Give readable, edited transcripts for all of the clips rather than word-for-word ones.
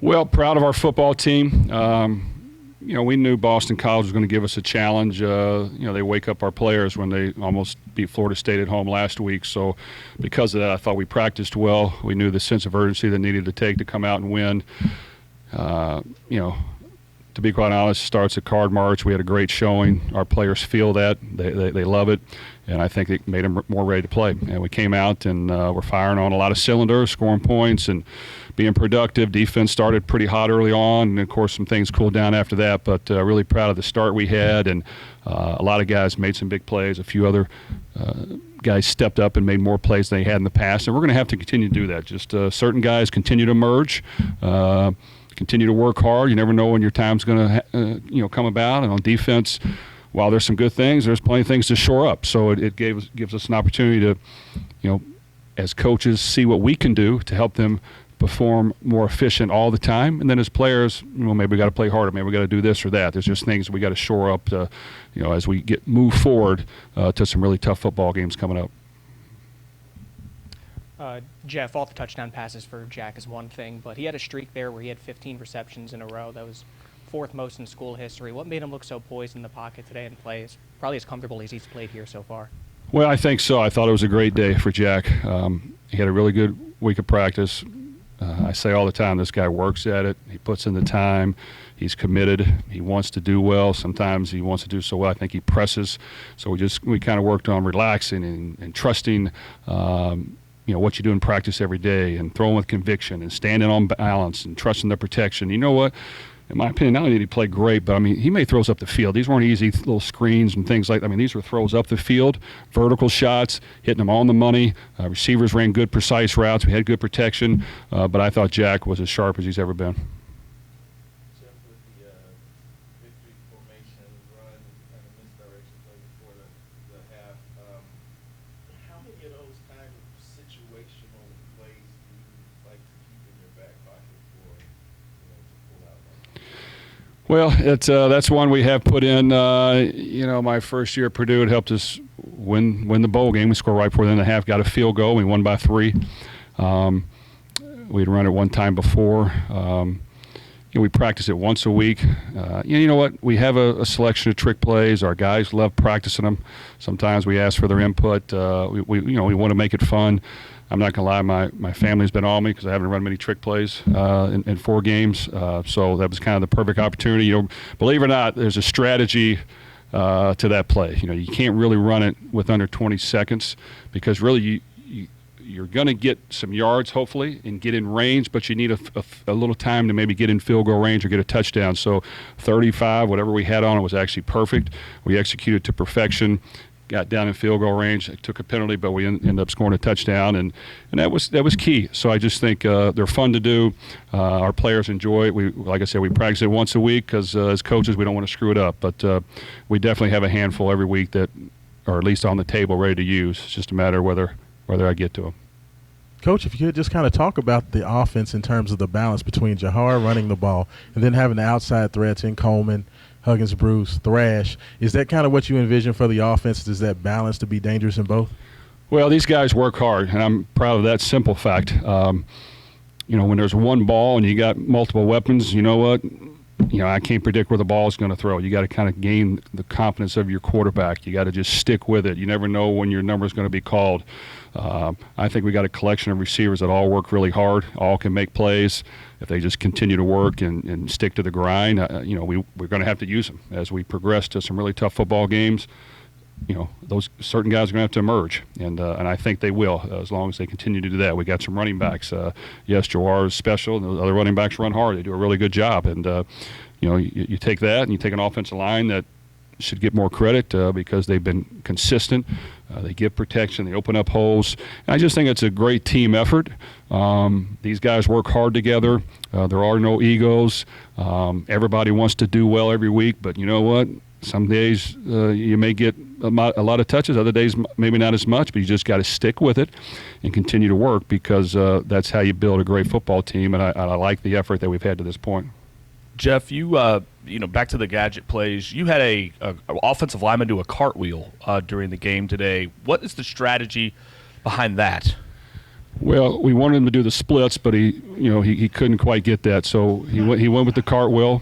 Well, proud of our football team. We knew Boston College was going to give us a challenge. They wake up our players when they almost beat Florida State at home last week. So because of that, I thought we practiced well. We knew the sense of urgency that needed to take to come out and win. To be quite honest, starts at card march. We had a great showing. Our players feel that. They love it. And I think it made them more ready to play. And we came out and we're firing on a lot of cylinders, scoring points and being productive. Defense started pretty hot early on, and, of course, some things cooled down after that. But really proud of the start we had. And a lot of guys made some big plays. A few other guys stepped up and made more plays than they had in the past. And we're going to have to continue to do that. Just certain guys continue to emerge. Continue to work hard. You never know when your time's going to, come about. And on defense, while there's some good things, there's plenty of things to shore up. So it gives us an opportunity to, as coaches, see what we can do to help them perform more efficient all the time. And then as players, maybe we got to play harder. Maybe we got to do this or that. There's just things we got to shore up to, as we move forward to some really tough football games coming up. Jeff, all the touchdown passes for Jack is one thing, but he had a streak there where he had 15 receptions in a row. That was fourth most in school history. What made him look so poised in the pocket today and play probably as comfortable as he's played here so far? Well, I think so. I thought it was a great day for Jack. He had a really good week of practice. I say all the time, this guy works at it. He puts in the time. He's committed. He wants to do well. Sometimes he wants to do so well. I think he presses. So we kind of worked on relaxing and trusting what you do in practice every day, and throwing with conviction and standing on balance and trusting the protection. You know what? In my opinion, not only did he play great, but, he made throws up the field. These weren't easy little screens and things like that. These were throws up the field, vertical shots, hitting them on the money. Receivers ran good, precise routes. We had good protection, but I thought Jack was as sharp as he's ever been. Well, that's one we have put in. My first year at Purdue, it helped us win the bowl game. We scored right before the end of the half, got a field goal. We won by 3. We'd run it one time before. We practice it once a week. You know what? We have a selection of trick plays. Our guys love practicing them. Sometimes we ask for their input. We want to make it fun. I'm not going to lie, my family's been on me because I haven't run many trick plays in 4 games. So that was kind of the perfect opportunity. Believe it or not, there's a strategy to that play. You can't really run it with under 20 seconds because really you're going to get some yards, hopefully, and get in range, but you need a little time to maybe get in field goal range or get a touchdown. So 35, whatever we had on it, was actually perfect. We executed to perfection. Got down in field goal range, took a penalty, but we ended up scoring a touchdown, and that was key. So I just think they're fun to do. Our players enjoy it. Like I said, we practice it once a week because as coaches we don't want to screw it up. But we definitely have a handful every week that are at least on the table ready to use. It's just a matter of whether I get to them. Coach, if you could just kind of talk about the offense in terms of the balance between Jahar running the ball and then having the outside threats in Coleman, Huggins, Bruce, Thrash. Is that kind of what you envision for the offense? Is that balance to be dangerous in both? Well, these guys work hard, and I'm proud of that simple fact. When there's one ball and you got multiple weapons, you know what? I can't predict where the ball is going to throw. You got to kind of gain the confidence of your quarterback. You got to just stick with it. You never know when your number is going to be called. I think we got a collection of receivers that all work really hard, all can make plays. If they just continue to work and stick to the grind, we're going to have to use them as we progress to some really tough football games. Those certain guys are going to have to emerge, and I think they will as long as they continue to do that. We got some running backs. Yes, Jawar is special, and the other running backs run hard. They do a really good job, and you take that and you take an offensive line that should get more credit because they've been consistent. They give protection. They open up holes. And I just think it's a great team effort. These guys work hard together. There are no egos. Everybody wants to do well every week, but you know what? Some days you may get a lot of touches. Other days maybe not as much, but you just got to stick with it and continue to work because that's how you build a great football team, and I like the effort that we've had to this point. Jeff, you back to the gadget plays. You had a offensive lineman do a cartwheel during the game today. What is the strategy behind that? Well, we wanted him to do the splits, but he couldn't quite get that, so he went with the cartwheel.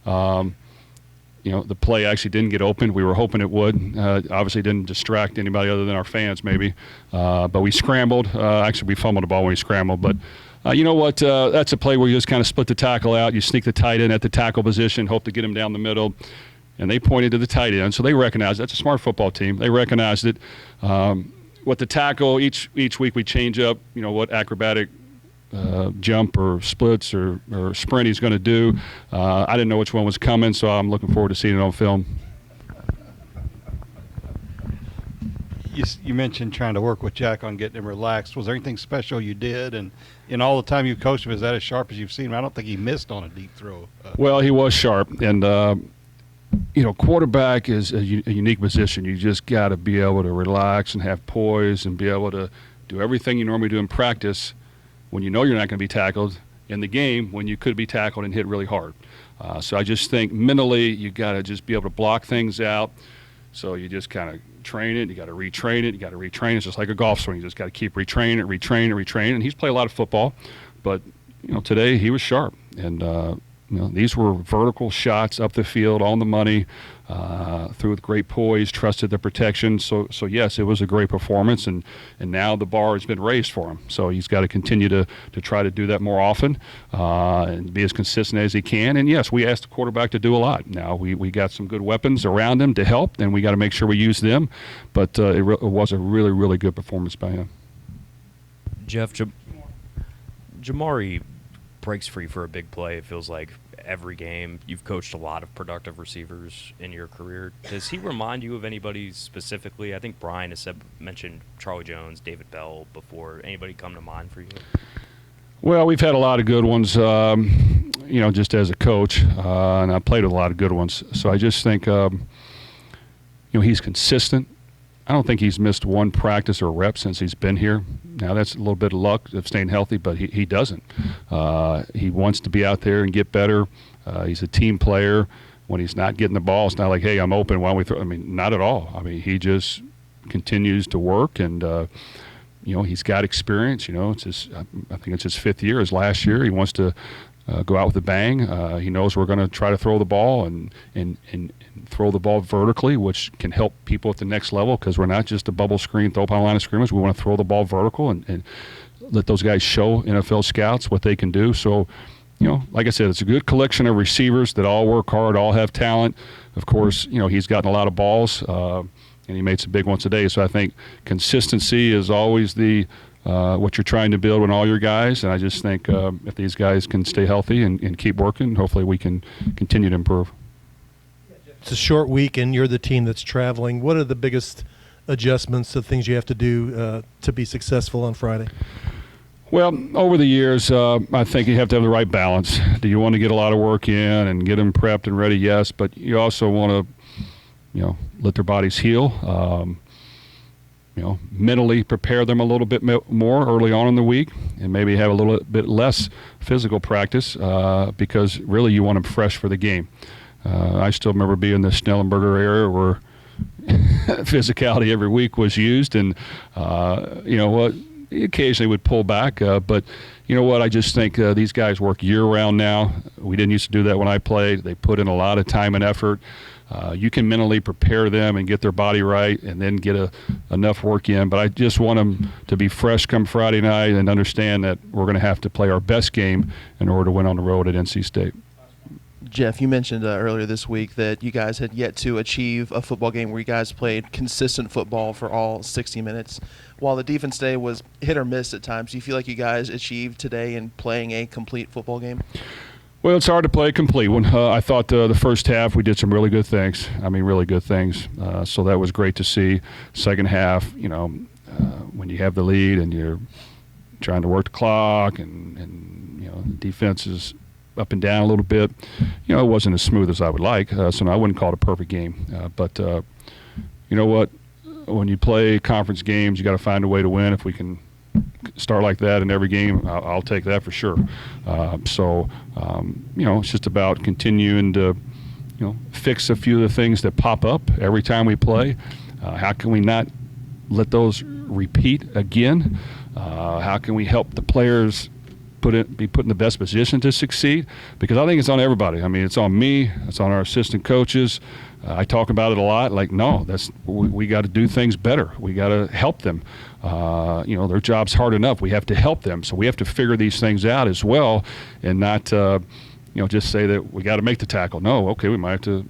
The play actually didn't get open. We were hoping it would. Obviously didn't distract anybody other than our fans maybe. But we scrambled. Actually, we fumbled the ball when we scrambled. But you know what? That's a play where you just kind of split the tackle out. You sneak the tight end at the tackle position, hope to get him down the middle. And they pointed to the tight end. So they recognized that's a smart football team. They recognized it. What the tackle, each week we change up, what acrobatic jump or splits or sprint he's going to do. I didn't know which one was coming, so I'm looking forward to seeing it on film. You mentioned trying to work with Jack on getting him relaxed. Was there anything special you did? And in all the time you've coached him, is that as sharp as you've seen him? I don't think he missed on a deep throw. Well, he was sharp. And, quarterback is a unique position. You just got to be able to relax and have poise and be able to do everything you normally do in practice when you know you're not going to be tackled in the game when you could be tackled and hit really hard. So I just think mentally you got to just be able to block things out. So you just kind of train it. You got to retrain it. You got to retrain it. It's just like a golf swing. You just got to keep retraining it. And he's played a lot of football, but today he was sharp. And these were vertical shots up the field on the money, threw with great poise, trusted the protection. So yes, it was a great performance, and now the bar has been raised for him. So he's got to continue to try to do that more often and be as consistent as he can. And yes, we asked the quarterback to do a lot. Now we got some good weapons around him to help, and we got to make sure we use them. But it was a really, really good performance by him. Jeff, Jamari breaks free for a big play, it feels like, every game. You've coached a lot of productive receivers in your career. Does he remind you of anybody specifically? I think Brian has mentioned Charlie Jones, David Bell before. Anybody come to mind for you? Well, we've had a lot of good ones, just as a coach, and I've played with a lot of good ones. So I just think, he's consistent. I don't think he's missed one practice or rep since he's been here. Now, that's a little bit of luck of staying healthy, but he doesn't. He wants to be out there and get better. He's a team player. When he's not getting the ball, it's not like, hey, I'm open, why don't we throw? I mean, not at all. I mean, he just continues to work, and, he's got experience. I think it's his fifth year. His last year, he wants to go out with a bang. He knows we're going to try to throw the ball and throw the ball vertically, which can help people at the next level because we're not just a bubble screen, throw behind the line of scrimmage. We want to throw the ball vertical and let those guys show NFL scouts what they can do. So, like I said, it's a good collection of receivers that all work hard, all have talent. Of course, he's gotten a lot of balls, and he made some big ones today. So I think consistency is always what you're trying to build in all your guys. And I just think if these guys can stay healthy and keep working, hopefully we can continue to improve. It's a short week, and you're the team that's traveling. What are the biggest adjustments, the things you have to do to be successful on Friday? Well, over the years, I think you have to have the right balance. Do you want to get a lot of work in and get them prepped and ready? Yes, but you also want to, let their bodies heal. Mentally prepare them a little bit more early on in the week and maybe have a little bit less physical practice because really you want them fresh for the game. I still remember being in the Snellenberger area where physicality every week was used, and he occasionally would pull back. But you know what? I just think these guys work year-round now. We didn't used to do that when I played. They put in a lot of time and effort. You can mentally prepare them and get their body right and then get enough work in. But I just want them to be fresh come Friday night and understand that we're going to have to play our best game in order to win on the road at NC State. Jeff, you mentioned earlier this week that you guys had yet to achieve a football game where you guys played consistent football for all 60 minutes. While the defense today was hit or miss at times, do you feel like you guys achieved today in playing a complete football game? Well, it's hard to play a complete one. I thought the first half we did some really good things. Really good things. So that was great to see. Second half, when you have the lead and you're trying to work the clock and defense is up and down a little bit, it wasn't as smooth as I would like. So I wouldn't call it a perfect game. But you know what? When you play conference games, you got to find a way to win. If we can start like that in every game, I'll take that for sure. It's just about continuing to, fix a few of the things that pop up every time we play. How can we not let those repeat again? How can we help the players be put in the best position to succeed? Because I think it's on everybody. I mean, it's on me. It's on our assistant coaches. I talk about it a lot. Like, no, we got to do things better. We got to help them. Their job's hard enough. We have to help them. So we have to figure these things out as well, and not just say that we got to make the tackle. No, okay, we might have to.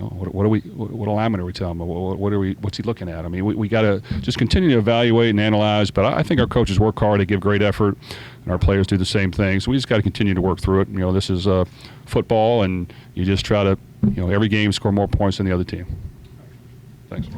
What alignment are we telling him? What's he looking at? I mean, we got to just continue to evaluate and analyze. But I think our coaches work hard. They give great effort, and our players do the same thing. So we just got to continue to work through it. This is football, and you just try to, every game score more points than the other team. Thanks.